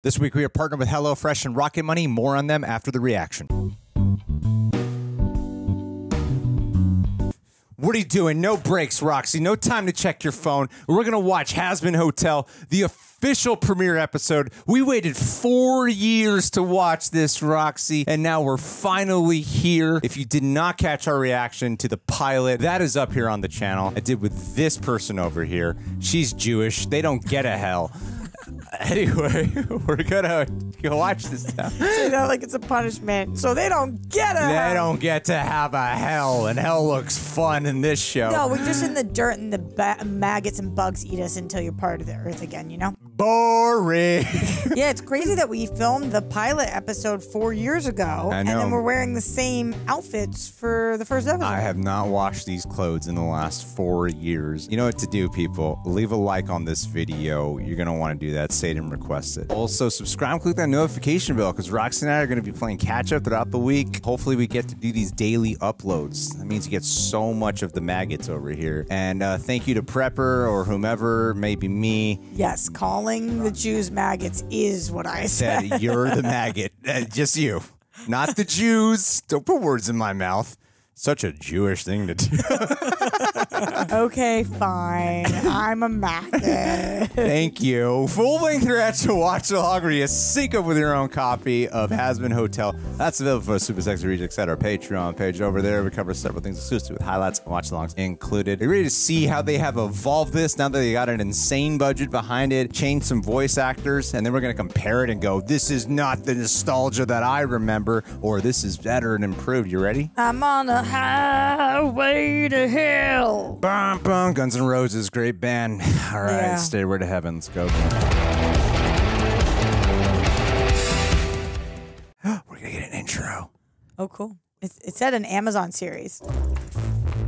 This week we are partnered with HelloFresh and Rocket Money. More on them after the reaction. What are you doing? No breaks, Roxy. No time to check your phone. We're going to watch Hazbin Hotel, the official premiere episode. We waited 4 years to watch this, Roxy, and now we're finally here. If you did not catch our reaction to the pilot, that is up here on the channel. I did with this person over here. She's Jewish. They don't get a hell. Anyway, we're gonna go watch this now. Say that like it's a punishment, so they don't get a hell. They don't get to have a hell, and hell looks fun in this show. No, we're just in the dirt, and the maggots and bugs eat us until you're part of the earth again, you know? Boring. Yeah, it's crazy that we filmed the pilot episode 4 years ago, I know. and then we're wearing the same outfits for the first episode. I have not washed these clothes in the last 4 years. You know what to do, people. Leave a like on this video. You're going to want to do that. Satan requested. Also, subscribe, click that notification bell, because Roxy and I are going to be playing catch-up throughout the week. Hopefully, we get to do these daily uploads. That means you get so much of the maggots over here. And thank you to Prepper or whomever, maybe me. Yes, calling the Jews maggots is what I said. You're the maggot. Just you. Not the Jews. Don't put words in my mouth. Such a Jewish thing to do. Okay, fine. I'm a maggot. Thank you. Full length reaction to watch along where you sync up with your own copy of Hazbin Hotel. That's available for Super Sexy Rejects at our Patreon page over there. We cover several things exclusive with highlights and watch alongs included. Are you ready to see how they have evolved this now that they got an insane budget behind it, changed some voice actors, and then we're going to compare it and go, this is not the nostalgia that I remember, or this is better and improved. You ready? I'm on a highway to hell. Bum, bum. Guns N' Roses, great band. All right, Yeah. Stairway to Heaven. Let's go. We're going to get an intro. Oh, cool. It said an Amazon series.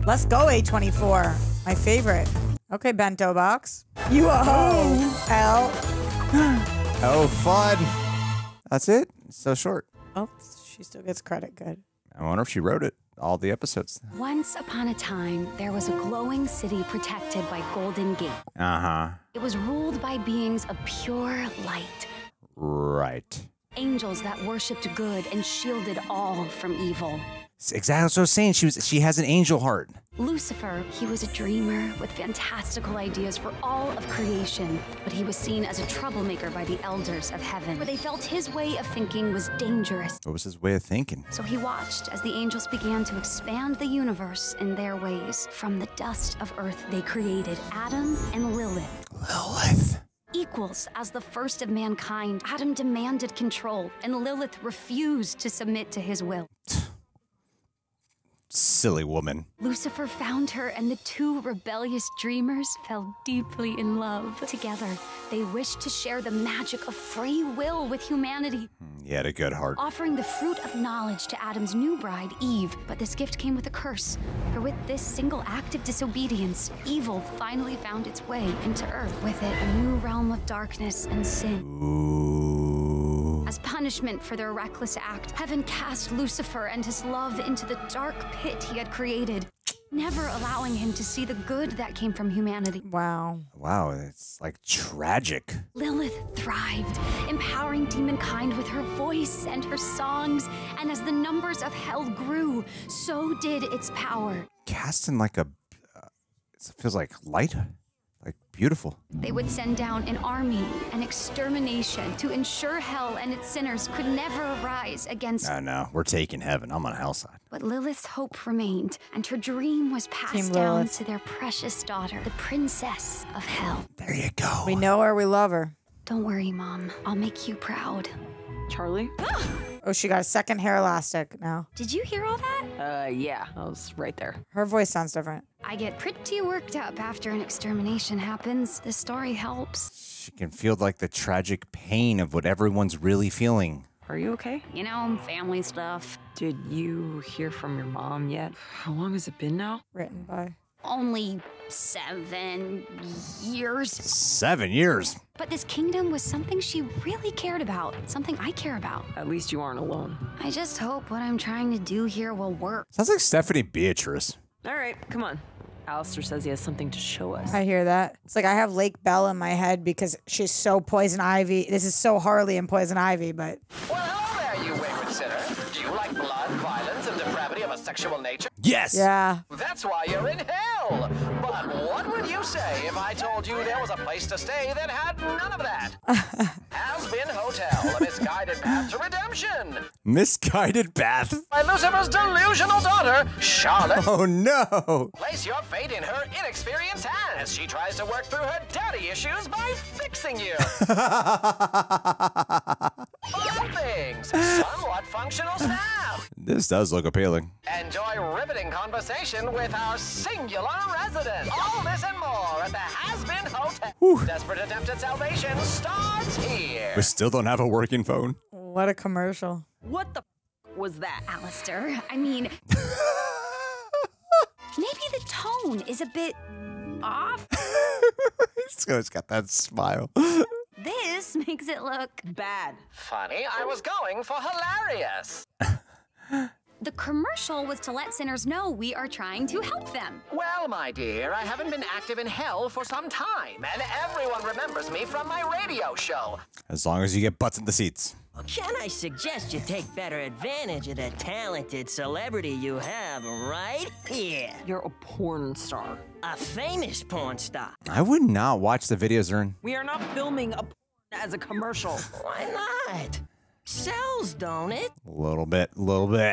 Let's go, A24. My favorite. Okay, bento box. You a hoe, L. Oh, fun. That's it? It's so short. Oh, she still gets credit. Good. I wonder if she wrote it. All the episodes. Once upon a time, there was a glowing city protected by golden gate. Uh-huh. It was ruled by beings of pure light. Right. Angels that worshipped good and shielded all from evil. Exactly what I was saying. She has an angel heart. Lucifer, he was a dreamer with fantastical ideas for all of creation, but he was seen as a troublemaker by the elders of heaven, for they felt his way of thinking was dangerous. What was his way of thinking? So he watched as the angels began to expand the universe in their ways. From the dust of earth, they created Adam and Lilith. Lilith. Equals as the first of mankind, Adam demanded control, and Lilith refused to submit to his will. Silly woman. Lucifer found her, and the two rebellious dreamers fell deeply in love. Together, they wished to share the magic of free will with humanity. He had a good heart. Offering the fruit of knowledge to Adam's new bride, Eve. But this gift came with a curse. For with this single act of disobedience, evil finally found its way into Earth. With it, a new realm of darkness and sin. Ooh. As punishment for their reckless act, heaven cast Lucifer and his love into the dark pit he had created, never allowing him to see the good that came from humanity. Wow. Wow, it's like tragic. Lilith thrived, empowering demonkind with her voice and her songs, and as the numbers of hell grew, so did its power. Cast in like a, it feels like light, like beautiful. They would send down an army, an extermination, to ensure hell and its sinners could never arise against. No, we're taking heaven. I'm on hell's side. But Lilith's hope remained, and her dream was passed down to their precious daughter, the princess of hell. There you go. We know her, we love her. Don't worry, Mom. I'll make you proud. Charlie? Oh, she got a second hair elastic now. Did you hear all that? Yeah, I was right there. Her voice sounds different. I get pretty worked up after an extermination happens. This story helps. She can feel like the tragic pain of what everyone's really feeling. Are you okay? You know, family stuff. Did you hear from your mom yet? How long has it been now? Written by. Only 7 years. 7 years. But this kingdom was something she really cared about. Something I care about. At least you aren't alone. I just hope what I'm trying to do here will work. Sounds like Stephanie Beatriz. All right, come on. Alastor says he has something to show us. I hear that. It's like I have Lake Bell in my head because she's so Poison Ivy. This is so Harley and Poison Ivy, but... Well, hello there, you wayward sinner. Do you like blood, violence, and depravity of a sexual nature? Yes. Yeah. That's why you're in hell. But what would you say if I told you there was a place to stay that had none of that? Hazbin Hotel, a misguided path to redemption. Misguided path? By Lucifer's delusional daughter, Charlotte. Oh, no. Place your fate in her inexperienced hands as she tries to work through her daddy issues by fixing you. Fun things, somewhat functional staff. This does look appealing. Enjoy riveting conversation with our singular resident. All this and more at the Hazbin Hotel. Whew. Desperate attempt at salvation starts here. We still don't have a working phone. What a commercial. What the was that? Alastor, I mean, maybe the tone is a bit off. He's got that smile. This makes it look Bad. Funny, I was going for hilarious. The commercial was to let sinners know we are trying to help them. Well, my dear, I haven't been active in hell for some time, and everyone remembers me from my radio show. As long as you get butts in the seats. Can I suggest you take better advantage of the talented celebrity you have right here? You're a porn star. A famous porn star. I would not watch the videos, Ern. We are not filming a porn as a commercial. Why not? Sells, don't it? A little bit.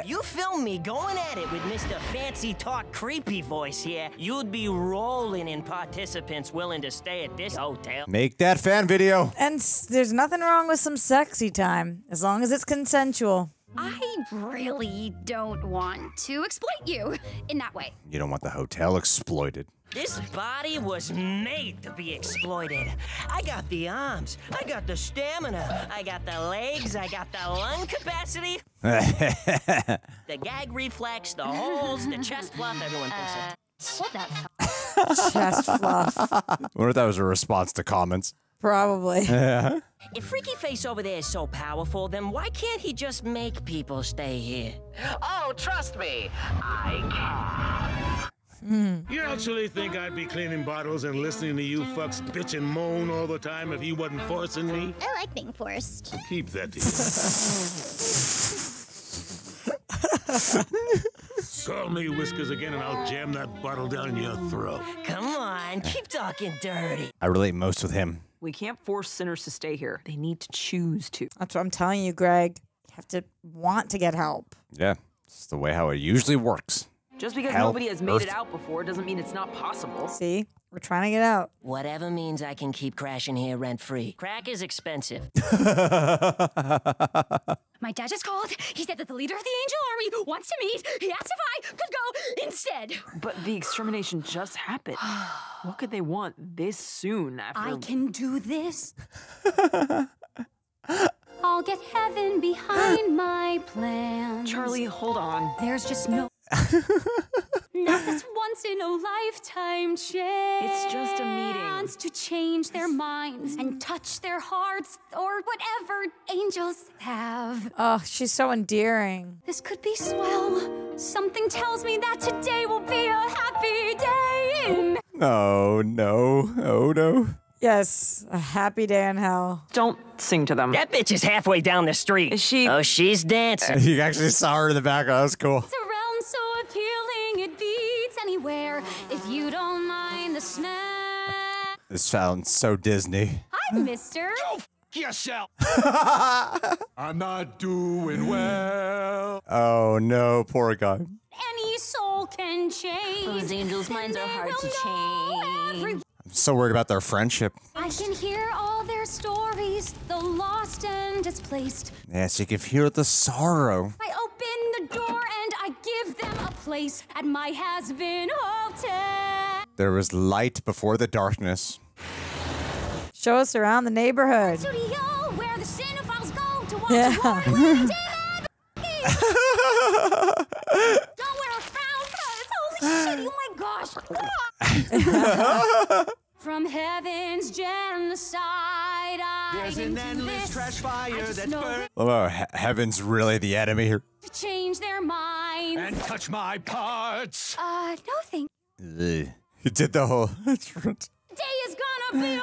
You film me going at it with Mr. Fancy Talk Creepy Voice here, you'd be rolling in participants willing to stay at this hotel. Make that fan video. And there's nothing wrong with some sexy time, as long as it's consensual. I really don't want to exploit you in that way. You don't want the hotel exploited. This body was made to be exploited. I got the arms, I got the stamina, I got the legs, I got the lung capacity, the gag reflex, the holes, the chest fluff, everyone thinks it. Hold that. Chest fluff. I wonder if that was a response to comments. Probably. Yeah. If Freaky Face over there is so powerful, then why can't he just make people stay here? Oh, trust me, I can. You actually think I'd be cleaning bottles and listening to you fucks bitch and moan all the time if he wasn't forcing me? I like being forced. Keep that to yourself. Call me Whiskers again and I'll jam that bottle down your throat. Come on, keep talking dirty. I relate most with him. We can't force sinners to stay here. They need to choose to. That's what I'm telling you, Greg. You have to want to get help. Yeah. It's the way how it usually works. Just because Hell, nobody has made it Earth. out before doesn't mean it's not possible. See? We're trying to get out. Whatever means I can keep crashing here rent-free. Crack is expensive. My dad just called. He said that the leader of the Angel Army wants to meet. He asked if I could go instead. But the extermination just happened. What could they want this soon after? I can do this. I'll get heaven behind my plan. Charlie, hold on. There's just no... Not this once in a lifetime chance. It's just a meeting. To change their minds and touch their hearts or whatever angels have. Oh, she's so endearing. This could be swell. Something tells me that today will be a happy day. Oh, no. Oh, no. Yes, a happy day in hell. Don't sing to them. That bitch is halfway down the street. Is she? Oh, she's dancing. You actually saw her in the background. That was cool. It's a realm so appealing it beats anywhere. If you don't mind the snap. This sounds so Disney. Hi, mister. Yourself. I'm not doing well. Oh, no. Poor guy. Any soul can change. Those angels' minds are hard to change. I'm so worried about their friendship. I can hear all their stories, the lost and displaced. Yes, you can hear the sorrow. I open the door and I give them a place at my Hazbin Hotel. There was light before the darkness. Show us around the neighborhood. Studio where the cinephiles go to watch Yeah. a war with Don't wear a frown, cause holy shit, oh my gosh. From heaven's genocide, There's an endless trash fire that's burning. Oh, heaven's really the enemy here. to change their minds. And touch my parts. No thank Ugh. He did the whole. Day is gonna be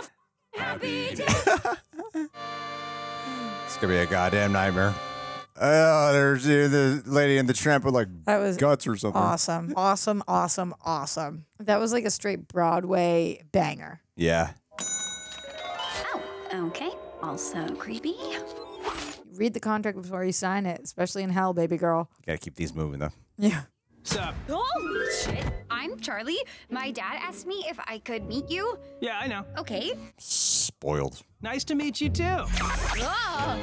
a happy day. It's gonna be a goddamn nightmare. Oh, there's the lady in the tramp with like That was guts or something. awesome. Awesome, awesome, awesome. That was like a straight Broadway banger. Yeah. Oh, okay. Also creepy. Read the contract before you sign it, especially in hell, baby girl. Gotta keep these moving though. Yeah. Sup? Holy shit. I'm Charlie. My dad asked me if I could meet you. Yeah, I know. Okay. Spoiled. Nice to meet you, too. Ah.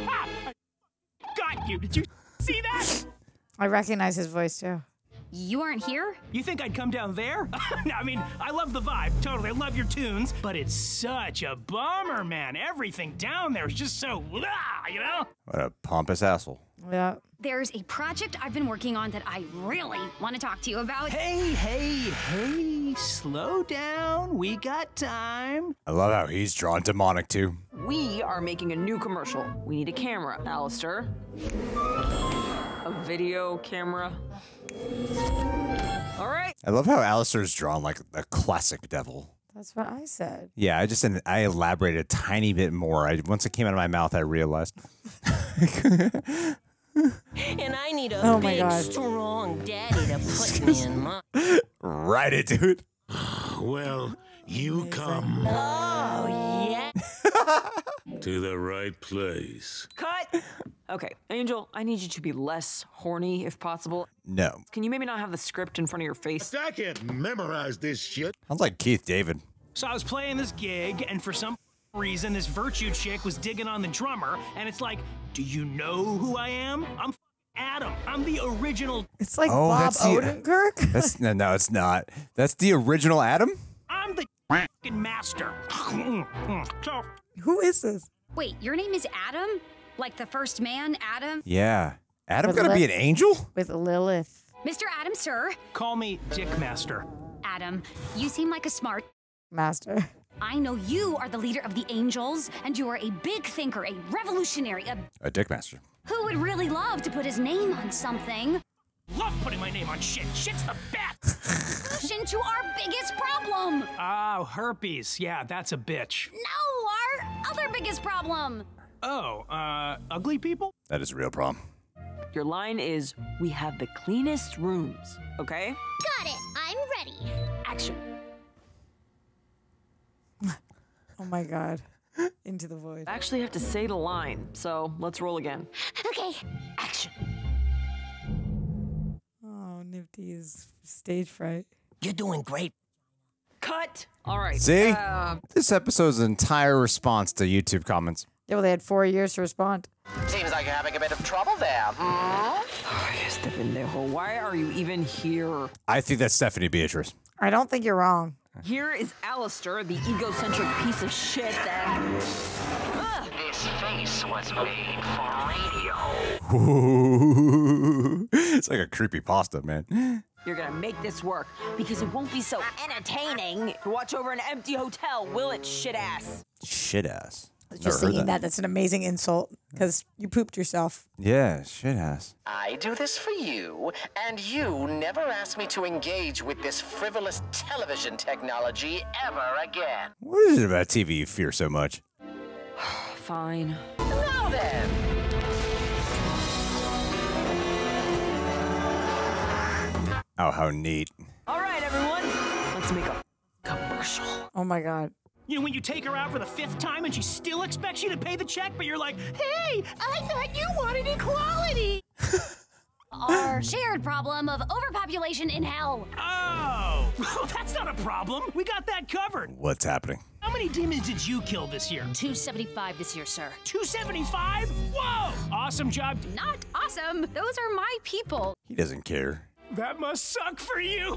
Got you. Did you see that? I recognize his voice too. You aren't here? You think I'd come down there? I mean, I love the vibe. Totally. I love your tunes. But it's such a bummer, man. Everything down there is just so, you know? What a pompous asshole. Yeah. There's a project I've been working on that I really want to talk to you about. Hey, slow down. We got time. I love how he's drawn demonic too. We are making a new commercial. We need a camera, Alastor. A video camera. All right. I love how Alastor's drawn like a classic devil. That's what I said. Yeah, I elaborated a tiny bit more. Once it came out of my mouth, I realized. And I need a Oh my big, God. strong daddy to put me in my... Write it, dude. Well, you come Oh, yeah. to the right place. Cut. Okay, Angel, I need you to be less horny if possible. No. Can you maybe not have the script in front of your face? I can't memorize this shit. Sounds like Keith David. So I was playing this gig, and for some reason, this virtue chick was digging on the drummer, and it's like, do you know who I am? I'm Adam. I'm the original. It's like Oh, Bob that's the- Odenkirk. That's no, it's not. That's the original Adam? I'm the fucking master. So, Who is this? Wait, your name is Adam? Like the first man, Adam? Yeah. Adam With gonna be an Lilith. angel? With Lilith. Mr. Adam, sir. call me Dick Master. Adam, you seem like a smart. Master. I know you are the leader of the Angels, and you are a big thinker, a revolutionary, A dick master. who would really love to put his name on something. Love putting my name on shit. Shit's the best. Solution to our biggest problem. Oh, herpes. Yeah, that's a bitch. No, our other biggest problem. Oh, ugly people? That is a real problem. Your line is, we have the cleanest rooms, okay? Got it. I'm ready. Action. Oh my God. Into the void. I actually have to say the line, so let's roll again. Okay. Action. Oh, Niffty is stage fright. You're doing great. Cut! All right. See? This episode's entire response to YouTube comments. Yeah, well, they had 4 years to respond. Seems like you're having a bit of trouble there. Hmm? Step in there. Why are you even here? I think that's Stephanie Beatriz. I don't think you're wrong. Here is Alastor, the egocentric piece of shit that... This face was made for radio. Ooh. It's like a creepy pasta, man. You're gonna make this work, because it won't be so entertaining to watch over an empty hotel, will it, shit ass? Shit ass. Just Never heard saying that's an amazing insult because you pooped yourself. Yeah, shit ass. I do this for you, and you never ask me to engage with this frivolous television technology ever again. What is it about TV you fear so much? Fine. Now then. Oh, how neat. All right, everyone, let's make a commercial. Oh my God. You know, when you take her out for the 5th time and she still expects you to pay the check, but you're like, hey, I thought you wanted equality. Our shared problem of overpopulation in hell. Oh, well, that's not a problem. We got that covered. What's happening? How many demons did you kill this year? 275 this year, sir. 275? Whoa! Awesome job. Not awesome. Those are my people. He doesn't care. That must suck for you.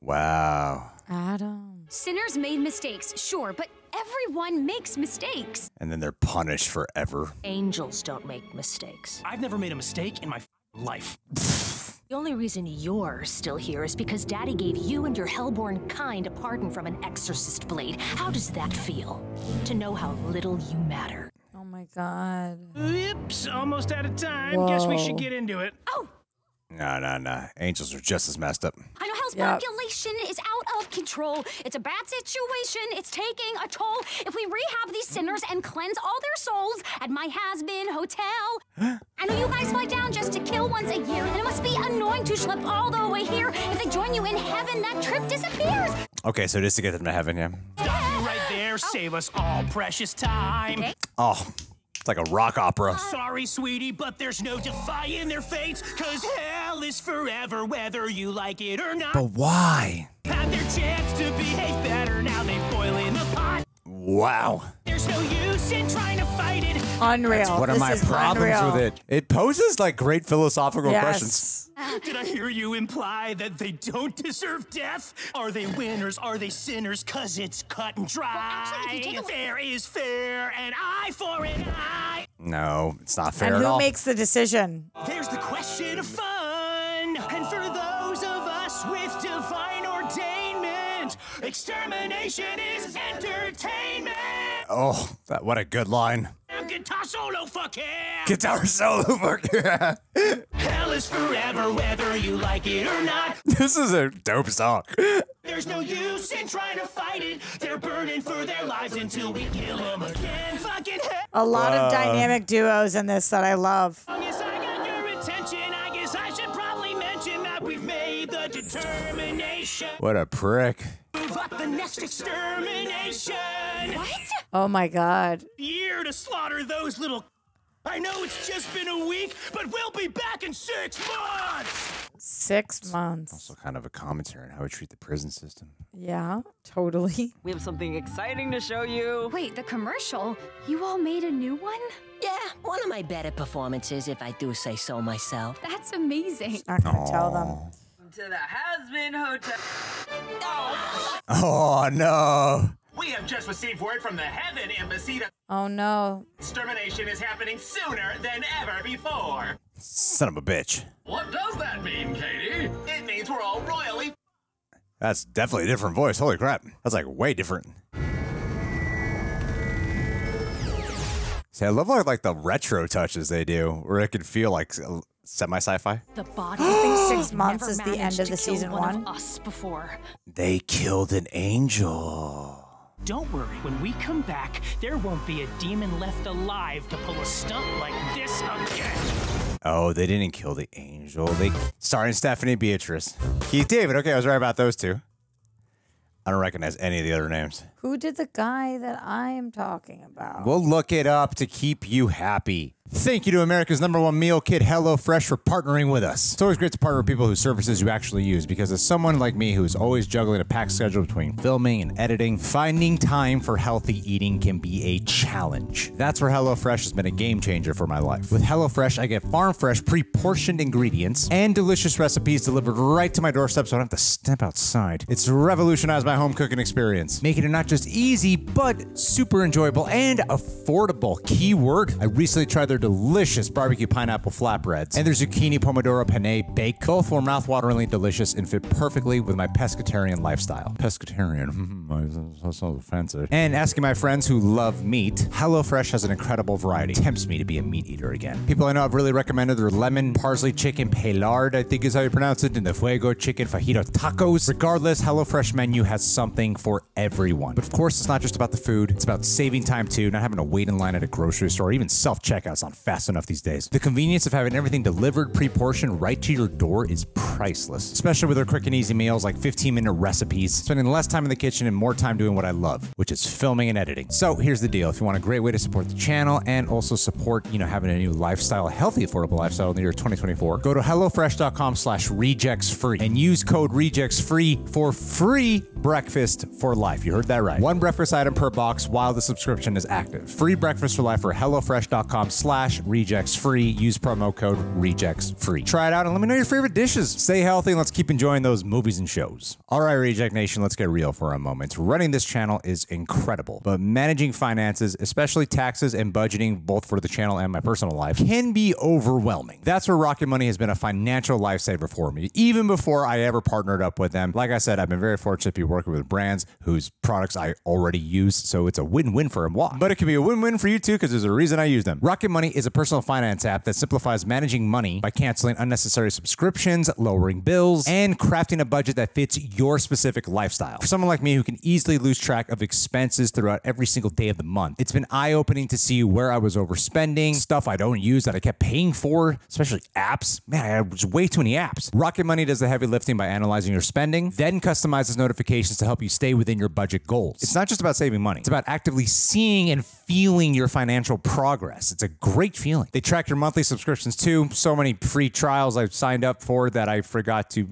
Wow. Adam. Sinners made mistakes, sure, but everyone makes mistakes. And then they're punished forever. Angels don't make mistakes. I've never made a mistake in my life. The only reason you're still here is because Daddy gave you and your hellborn kind a pardon from an exorcist blade. How does that feel? To know how little you matter. Oh my God. Oops, almost out of time. Guess we Whoa. should get into it. Oh, No. Angels are just as messed up. I know hell's Yep. population is out of control. It's a bad situation. It's taking a toll. If we rehab these sinners and cleanse all their souls at my Hazbin Hotel. I know you guys fly down just to kill once a year, and it must be annoying to schlep all the way here. If they join you in heaven, that trip disappears. Okay, so just to get them to heaven, yeah. Stop you right there. Save us all precious time. Okay. Oh, it's like a rock opera. Sorry, sweetie, but there's no defying their fates, 'cause hell is forever, whether you like it or not. But why? Had their chance to behave better, now they boil in the pot. Wow. There's no use in trying to fight it. Unreal. What are my problems with it? It poses like great philosophical questions. Did I hear you imply that they don't deserve death? Are they winners? Are they sinners? 'Cause it's cut and dry. Well, actually, if you take a fair is fair, an eye for an eye. No, it's not fair And at who all. makes the decision? There's the question of fun. And for those of us with divine ordainment, extermination is entertainment. Oh, what a good line. Guitar solo, fuck yeah. Guitar solo, fuck yeah. Hell is forever, whether you like it or not. This is a dope song. There's no use in trying to fight it. They're burning for their lives until we kill them again. Fucking hell. A lot of dynamic duos in this that I love. As long as I got your attention, I guess I should probably mention that we've made the determination. What a prick. Move up the next extermination. What? Oh my God. Year to slaughter those little. I know it's just been a week, but we'll be back in 6 months. 6 months. Also kind of a commentary on how we treat the prison system. Yeah, totally. We have something exciting to show you. Wait, the commercial? You all made a new one? Yeah, one of my better performances, if I do say so myself. That's amazing. Not gonna tell them. To the Hazbin Hotel. Oh, no. We have just received word from the Heaven Embassy that Oh no. extermination is happening sooner than ever before. Son of a bitch. What does that mean, Katie? It means we're all royally. That's definitely a different voice. Holy crap. That's like way different. See, I love like the retro touches they do, where it can feel like semi-sci-fi. The body. I think 6 months is the end of the season one. Us before. They killed an angel. Don't worry, when we come back, there won't be a demon left alive to pull a stunt like this again. Oh, they didn't kill the angel. They starring Stephanie Beatriz. Keith David. Okay, I was right about those two. I don't recognize any of the other names. Who did the guy that I am talking about? We'll look it up to keep you happy. Thank you to America's #1 meal kit, HelloFresh, for partnering with us. It's always great to partner with people whose services you actually use, because as someone like me who's always juggling a packed schedule between filming and editing, finding time for healthy eating can be a challenge. That's where HelloFresh has been a game changer for my life. With HelloFresh, I get farm-fresh, pre-portioned ingredients and delicious recipes delivered right to my doorstep so I don't have to step outside. It's revolutionized my home cooking experience, making it not just easy, but super enjoyable and affordable. Key word, I recently tried their delicious barbecue pineapple flatbreads and their zucchini pomodoro penne bake. Both were mouthwateringly delicious and fit perfectly with my pescatarian lifestyle. Pescatarian, that's so offensive. And asking my friends who love meat, HelloFresh has an incredible variety. Tempts me to be a meat eater again. People I know have really recommended their lemon parsley chicken pelard, I think is how you pronounce it, and the fuego chicken fajito tacos. Regardless, HelloFresh menu has something for everyone. But of course, it's not just about the food. It's about saving time too, not having to wait in line at a grocery store. Even self-checkout's not fast enough these days. The convenience of having everything delivered pre-portioned right to your door is priceless, especially with their quick and easy meals like 15-minute recipes, spending less time in the kitchen and more time doing what I love, which is filming and editing. So here's the deal. If you want a great way to support the channel and also support, having a new lifestyle, a healthy, affordable lifestyle in the year 2024, go to HelloFresh.com/rejectsfree and use code rejectsfree for free breakfast for life. You heard that right. One breakfast item per box while the subscription is active. Free breakfast for life for HelloFresh.com/rejectsfree. Use promo code rejectsfree. Try it out and let me know your favorite dishes. Stay healthy and let's keep enjoying those movies and shows. All right, Reject Nation, let's get real for a moment. Running this channel is incredible, but managing finances, especially taxes and budgeting, both for the channel and my personal life, can be overwhelming. That's where Rocket Money has been a financial lifesaver for me, even before I ever partnered up with them. Like I said, I've been very fortunate to be working with brands whose products I already use, so it's a win-win for moi. But it can be a win-win for you too, because there's a reason I use them. Rocket Money is a personal finance app that simplifies managing money by canceling unnecessary subscriptions, lowering bills, and crafting a budget that fits your specific lifestyle. For someone like me who can easily lose track of expenses throughout every single day of the month, it's been eye-opening to see where I was overspending, stuff I don't use that I kept paying for, especially apps. Man, I had way too many apps. Rocket Money does the heavy lifting by analyzing your spending, then customizes notifications to help you stay within your budget goals. It's not just about saving money. It's about actively seeing and feeling your financial progress. It's a great feeling. They track your monthly subscriptions too. So many free trials I've signed up for that I forgot to,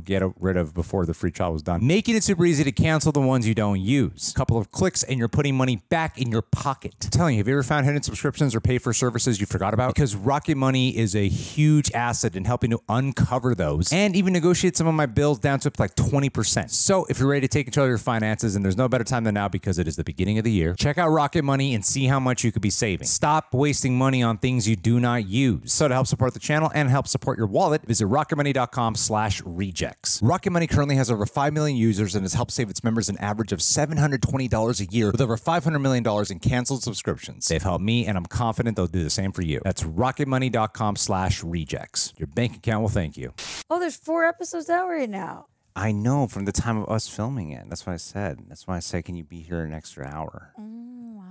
get rid of before the free trial was done. Making it super easy to cancel the ones you don't use. A couple of clicks and you're putting money back in your pocket. I'm telling you, have you ever found hidden subscriptions or paid for services you forgot about? Because Rocket Money is a huge asset in helping to uncover those and even negotiate some of my bills down to like 20%. So if you're ready to take control of your finances, and there's no better time than now because it is the beginning of the year, check out Rocket Money and see how much you could be saving. Stop wasting money on things you do not use. So to help support the channel and help support your wallet, visit rocketmoney.com/rejects. Rocket Money currently has over 5 million users and has helped save its members an average of $720 a year with over $500 million in canceled subscriptions. They've helped me, and I'm confident they'll do the same for you. That's rocketmoney.com/rejects. Your bank account will thank you. Oh, there's 4 episodes out right now. I know, from the time of us filming it. That's what I said. That's why I said, can you be here an extra hour? Oh, wow.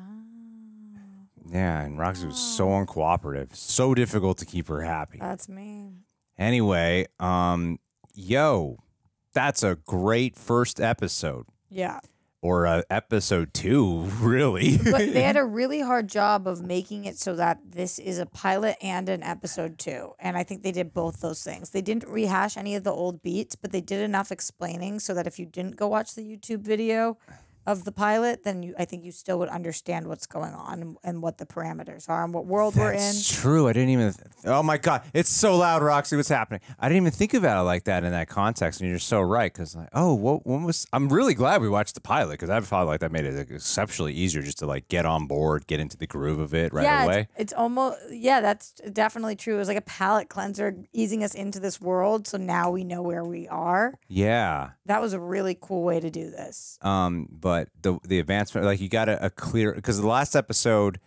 Yeah, and Roxy was so uncooperative. So difficult to keep her happy. That's me. Anyway, yo, that's a great first episode. Yeah. Or episode 2, really. But they had a really hard job of making it so that this is a pilot and an episode 2. And I think they did both those things. They didn't rehash any of the old beats, but they did enough explaining so that if you didn't go watch the YouTube video of the pilot, then I think you still would understand what's going on and what the parameters are and what world we're in. That's true. I didn't even. Oh my God, it's so loud, Roxy. What's happening? I didn't even think about it like that in that context. And you're so right, because what was? I'm really glad we watched the pilot, because I felt like that made it exceptionally easier just to get on board, get into the groove of it right away. It's almost that's definitely true. It was like a palate cleanser, easing us into this world. So now we know where we are. Yeah, that was a really cool way to do this. But the advancement, you got a clear, because the last episode,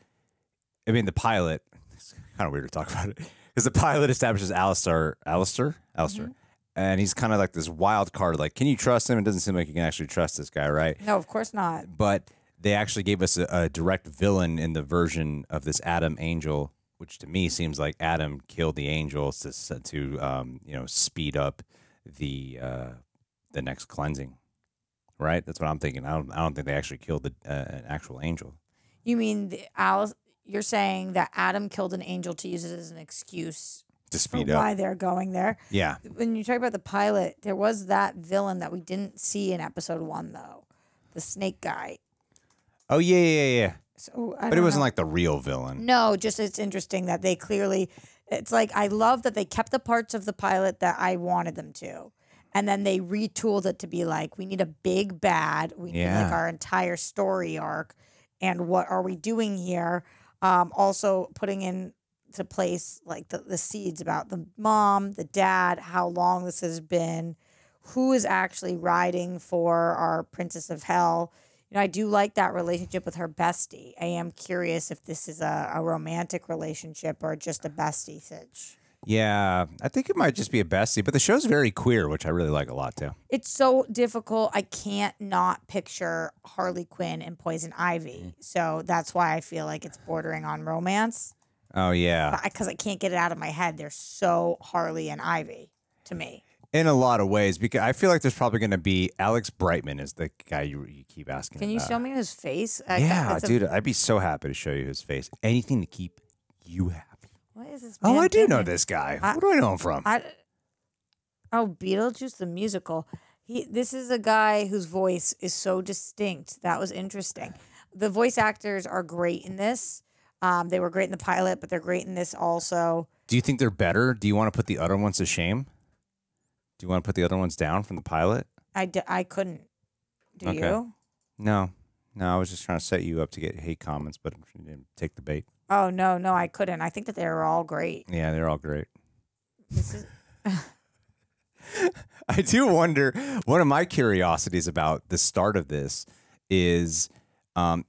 the pilot, it's kind of weird to talk about it, because the pilot establishes Alastor, Mm-hmm. and he's kind of like this wild card. Can you trust him? It doesn't seem like you can actually trust this guy, right? No, of course not. But they actually gave us a direct villain in the version of this Adam Angel, which to me seems like Adam killed the angel to speed up the next cleansing. Right, that's what I'm thinking. I don't think they actually killed an actual angel. You mean you're saying that Adam killed an angel to use it as an excuse to speed up up why they're going there? Yeah. When you talk about the pilot, there was that villain that we didn't see in episode 1, though, the snake guy. Oh yeah. So, but it wasn't like the real villain. No, just it's interesting that they clearly. It's I love that they kept the parts of the pilot that I wanted them to. And then they retooled it to be we need a big bad. We need our entire story arc. And what are we doing here? Also putting into place the seeds about the mom, the dad, how long this has been, who is actually riding for our Princess of Hell. I do like that relationship with her bestie. I am curious if this is a romantic relationship or just a bestie sitch. Yeah, I think it might just be a bestie, but the show's very queer, which I really like a lot too. It's so difficult. I can't not picture Harley Quinn and Poison Ivy. So that's why I feel like it's bordering on romance. Oh, yeah. Because I can't get it out of my head. They're so Harley and Ivy to me. In a lot of ways, because I feel like there's probably going to be Alex Brightman is the guy you keep asking Can you about. show me his face? Yeah, dude, I'd be so happy to show you his face. Anything to keep you happy. What is this? Oh, I do know this guy. Where do I know him from? Beetlejuice the musical. This is a guy whose voice is so distinct. That was interesting. The voice actors are great in this. They were great in the pilot, but they're great in this also. Do you think they're better? Do you want to put the other ones to shame? Do you want to put the other ones down from the pilot? I couldn't. Do you? No, I was just trying to set you up to get hate comments, but you didn't take the bait. Oh, no, I couldn't. I think that they were all great. Yeah, they're all great. This is... I do wonder, one of my curiosities about the start of this is, now,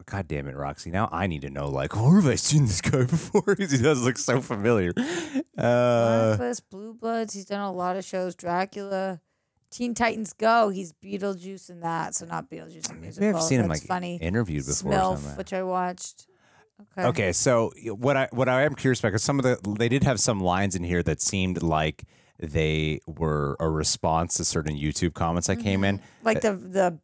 God damn it, Roxy, now I need to know, like, where have I seen this guy before? Because he does look so familiar. Platypus, Blue Bloods, he's done a lot of shows. Dracula, Teen Titans Go, he's Beetlejuice in that, so not Beetlejuice in musical. Maybe I've seen him, That's like, funny. interviewed before or Smilf, something. which I watched. Okay. Okay, so what I am curious about, because they did have some lines in here that seemed like they were a response to certain YouTube comments that came in, like the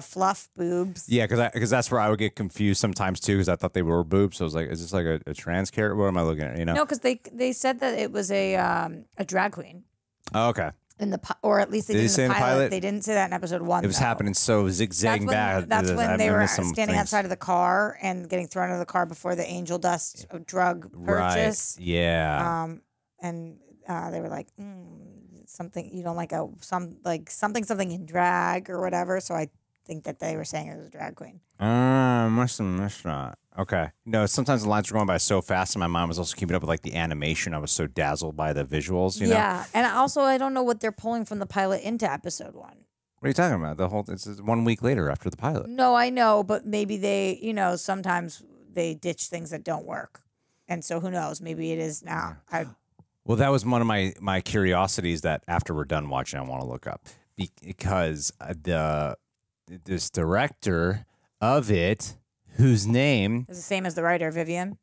fluff boobs. Yeah, because that's where I would get confused sometimes too, because I thought they were boobs. So I was like, is this like a trans character? What am I looking at? You know? No, because they said that it was a drag queen Oh, okay. in the or at least they Did did they in say in the the pilot. pilot? They didn't say that in episode 1. It was though. happening so zigzagging back. That's when I they were missed some standing things. outside of the car and getting thrown out of the car before the angel dust drug purchase. Right. Yeah. And they were like, something you don't like something in drag or whatever. So I think that they were saying it was a drag queen. Must have missed that. Okay. No, sometimes the lines were going by so fast, and my mind was also keeping up with like the animation. I was so dazzled by the visuals. You know? Yeah, and also I don't know what they're pulling from the pilot into episode 1. What are you talking about? It's 1 week later after the pilot. No, I know, but maybe they, sometimes they ditch things that don't work, and so who knows? Maybe it is now. Well, that was one of my curiosities that after we're done watching, I want to look up because this director of it, whose name It's the same as the writer, Vivienne.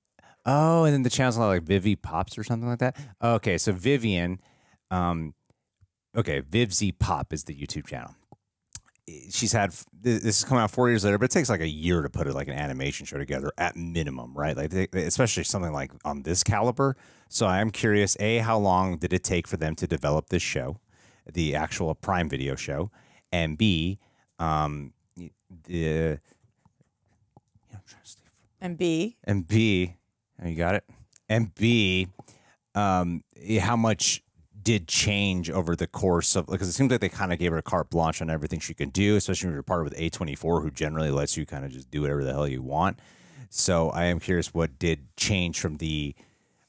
Oh, and then the channel's like Vivziepops or something like that. Okay, so Vivienne, Vivziepop is the YouTube channel. She's had this is coming out 4 years later, but it takes like a year to put like an animation show together at minimum, right? Like especially something like on this caliber. So I am curious, A, how long did it take for them to develop this show, the actual Prime Video show, and B, And B. Oh, you got it. And B, how much did change over the course of, because it seems like they kind of gave her a carte blanche on everything she can do, especially when you're partnered with A24, who generally lets you kind of just do whatever the hell you want. So I am curious what did change from the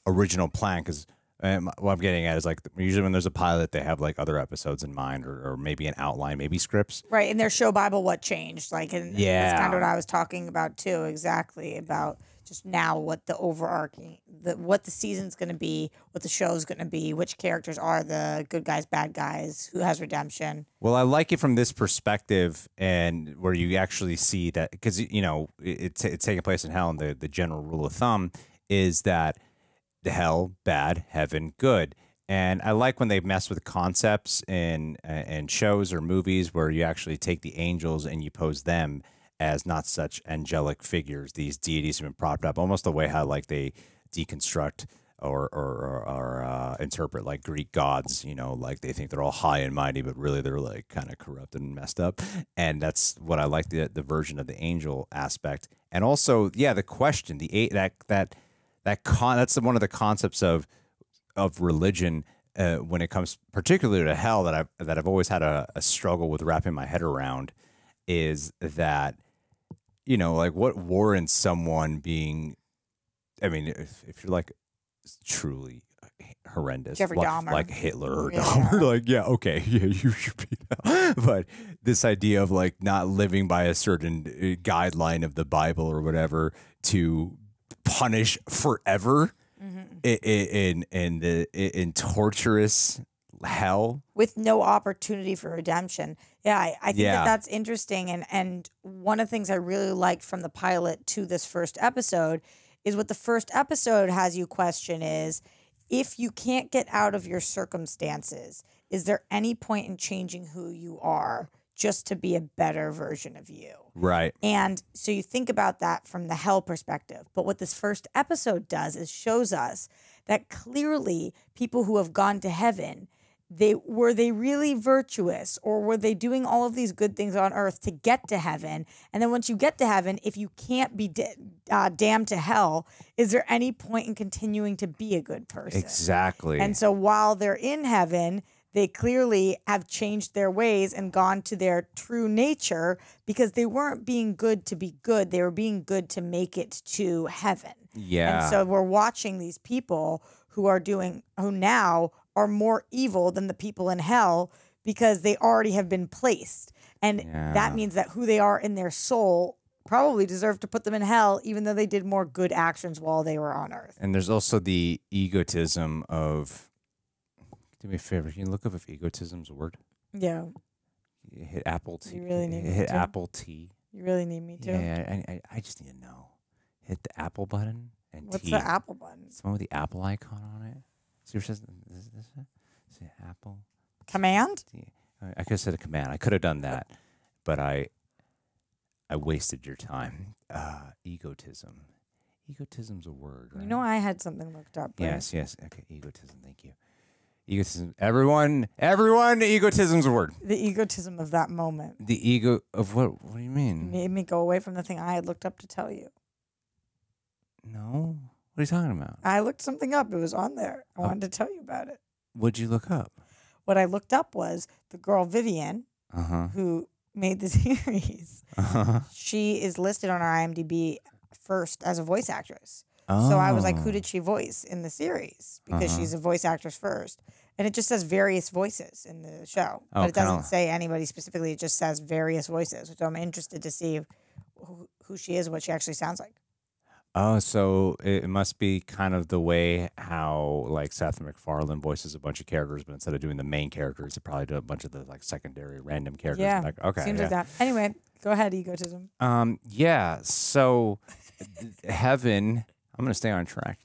original plan, because what I'm getting at is like usually when there's a pilot, they have like other episodes in mind or maybe an outline, maybe scripts. Right, in their show Bible, what changed? Like, and Yeah. that's kind of what I was talking about too. Exactly about just now what the overarching, what the season's going to be, what the show's going to be, which characters are the good guys, bad guys, who has redemption. Well, I like it from this perspective, and where you actually see that, because it's taking place in hell, and the general rule of thumb is that the hell, bad, heaven, good. And I like when they mess with concepts in shows or movies where you actually take the angels and you pose them as not such angelic figures. These deities have been propped up, almost the way how like they deconstruct or interpret like Greek gods, like they think they're all high and mighty, but really they're like kind of corrupted and messed up. And that's what I like, the version of the angel aspect. And also, yeah, the question, that's one of the concepts of religion when it comes particularly to hell that I've always had a struggle with wrapping my head around, is that like what warrants someone being, I mean, if you're like truly horrendous, Jeffrey Dahmer. like Hitler or Yeah. Dahmer, like you should be. But this idea of like not living by a certain guideline of the Bible or whatever to punish forever in torturous hell With no opportunity for redemption. Yeah, I think that's interesting. And one of the things I really liked from the pilot to this first episode is what the first episode has you question is, if you can't get out of your circumstances, is there any point in changing who you are just to be a better version of you? Right. And so you think about that from the hell perspective. But what this first episode does is shows us that clearly people who have gone to heaven, were they really virtuous, or were they doing all of these good things on earth to get to heaven? And then once you get to heaven, if you can't be damned to hell, is there any point in continuing to be a good person? Exactly. And so while they're in heaven, they clearly have changed their ways and gone to their true nature, because they weren't being good to be good. They were being good to make it to heaven. Yeah. And so we're watching these people who now are more evil than the people in hell because they already have been placed. And that means that who they are in their soul probably deserve to put them in hell, even though they did more good actions while they were on Earth. And there's also the egotism of, do me a favor, can you look up if egotism's a word? Yeah. You hit Apple T. You really need me hit to? Apple T. You really need me to? Yeah, I just need to know. Hit the Apple button and What's T. the Apple button? It's the one with the Apple icon on it. See where it says this? See Apple. Command? T. I could have said a command. I could have done that, but I wasted your time. Egotism. Egotism's a word, right? You know, I had something looked up. Right? Yes. Okay, egotism. Thank you. Egotism. Everyone. Egotism's a word. The egotism of that moment. The ego of what? What do you mean? Made me go away from the thing I had looked up to tell you. No. What are you talking about? I looked something up. It was on there. I wanted to tell you about it. What'd you look up? What I looked up was the girl Vivienne, who made the series. She is listed on our IMDb first as a voice actress. So I was like, who did she voice in the series? Because she's a voice actress first. And it just says various voices in the show. But it doesn't say anybody specifically. It just says various voices, which I'm interested to see who she is and what she actually sounds like. Oh, so it must be kind of the way how like Seth MacFarlane voices a bunch of characters, but instead of doing the main characters, they probably do a bunch of the like secondary random characters. Yeah, like, okay, seems like that. Anyway, go ahead, egotism. Yeah. So heaven, I'm gonna stay on track.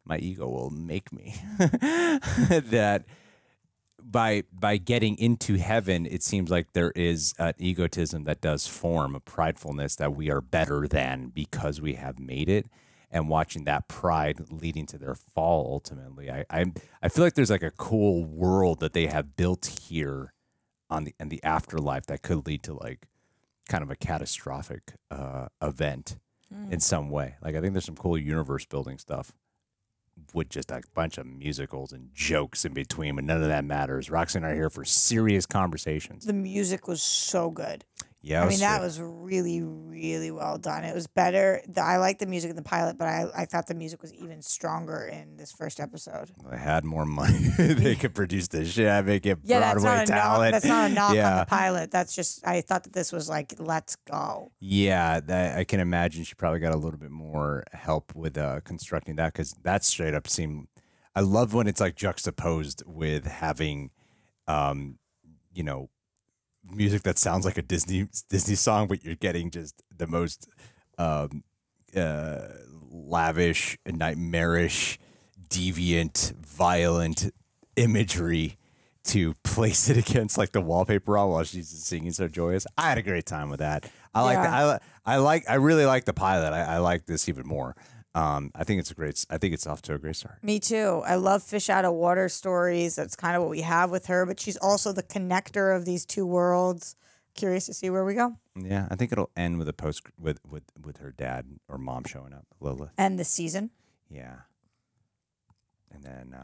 My ego will make me that. By getting into heaven, it seems like there is an egotism that does form, a pridefulness that we are better than because we have made it, and watching that pride leading to their fall ultimately. I feel like there's like a cool world that they have built here in the afterlife that could lead to like kind of a catastrophic event in some way. Like I think there's some cool universe building stuff with just a bunch of musicals and jokes in between, but none of that matters. Roxy and I are here for serious conversations. The music was so good. Yeah, I mean, that was really, really well done. It was better. I liked the music in the pilot, but I thought the music was even stronger in this first episode. They had more money. They could produce this shit. Make it Broadway talent. That's not a knock on the pilot. That's just, I thought that this was like, let's go. Yeah, I can imagine she probably got a little bit more help with constructing that, because that straight up seemed, I love when it's like juxtaposed with having, you know, music that sounds like a Disney song, but you're getting just the most lavish, nightmarish, deviant, violent imagery to place it against like the wallpaper while she's singing so joyous. I had a great time with that. I really like the pilot. I like this even more. I think it's off to a great start. Me too. I love fish out of water stories. That's kind of what we have with her, but she's also the connector of these two worlds. Curious to see where we go. Yeah, I think it'll end with a post with her dad or mom showing up, Lilith. And the season. Yeah. And then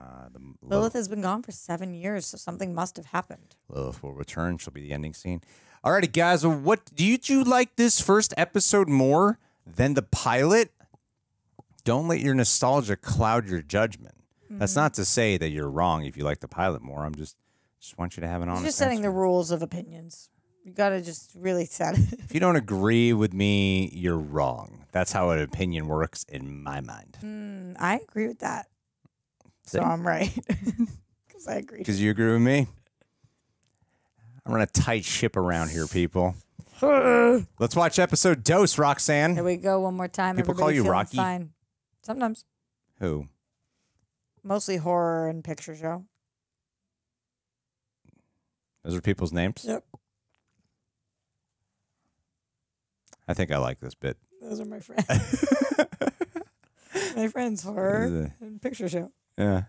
Lilith has been gone for 7 years, so something must have happened. Lilith will return. She'll be the ending scene. Alrighty, guys. What did you like this first episode more than the pilot? Don't let your nostalgia cloud your judgment. That's not to say that you're wrong if you like the pilot more. I'm just want you to have an honest Just setting answer. the rules of opinions. You got to just really set it. If you don't agree with me, you're wrong. That's how an opinion works in my mind. I agree with that. So I'm right. Because I agree. Because you agree with me? I'm running a tight ship around here, people. Let's watch episode Dose, Roxanne. Here we go one more time. People Everybody call you feeling Rocky? Fine. Sometimes. Who? Mostly horror and picture show. Those are people's names? Yep. I think I like this bit. Those are my friends. My friends, horror and picture show. Yeah.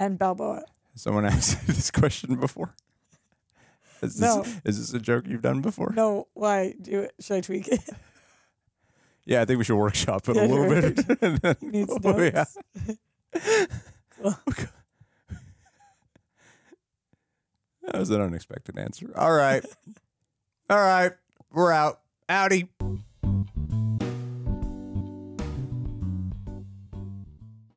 And Balboa. Someone asked you this question before? Is this a joke you've done before? No. Why? Do it. Should I tweak it? Yeah, I think we should workshop it a little bit. Needs notes. Cool. That was an unexpected answer. All right. All right. We're out. Howdy.